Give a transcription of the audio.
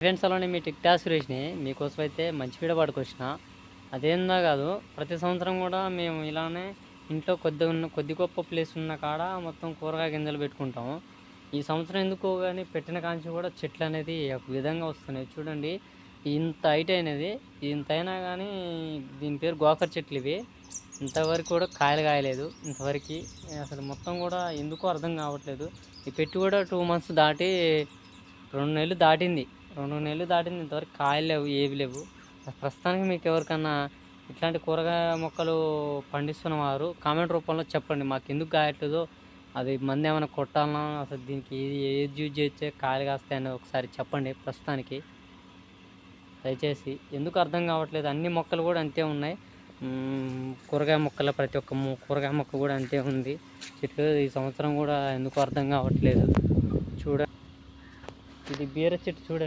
Friends అలానే మీ tick talk సురేష్ని మీకోసం అయితే మంచి వీడియో పడుకొచ్చిన. అదేందా కాదు, ప్రతి సంవత్సరం కూడా మేము ఇలానే ఇంట్లో కొద్ది గొప్ప ప్లేస్ ఉన్న కాడ మొత్తం కూరగాయ గింజలు పెట్టుకుంటాము. ఈ సంవత్సరం ఎందుకో కానీ పెట్టిన కాంచి కూడా చెట్లు అనేది ఒక విధంగా వస్తున్నాయి. చూడండి, ఇంత హైట్ అయినది, ఇంత అయినా కానీ దీని పేరు గోకర చెట్లు ఇవి. ఇంతవరకు కూడా కాయలు కాయలేదు ఇంతవరకు. అసలు మొత్తం కూడా ఎందుకో అర్థం కావట్లేదు. ఈ పెట్టి కూడా 2 months దాటి 2 నెలలు దాటింది. 2 నెలలు దాటింది, ఇంతవరకు కాయలు లేవు, ఏవి లేవు. ప్రస్తుతానికి మీకు ఎవరికన్నా ఇట్లాంటి కూరగాయ మొక్కలు పండిస్తున్నవారు కామెంట్ రూపంలో చెప్పండి. మాకు ఎందుకు కాయట్లేదో, అది మందు ఏమైనా కొట్టాలన్నా, అసలు దీనికి ఏది యూజ్ చేస్తే కాయలు కాస్తాయని ఒకసారి చెప్పండి. ప్రస్తుతానికి దయచేసి ఎందుకు అర్థం కావట్లేదు. అన్ని మొక్కలు కూడా అంతే ఉన్నాయి. కూరగాయ మొక్కల ప్రతి ఒక్క కూరగాయ మొక్క కూడా అంతే ఉంది. చెట్లు ఈ సంవత్సరం కూడా ఎందుకు అర్థం కావట్లేదు. చూడండి, ఇది బీర చెట్టు చూడండి.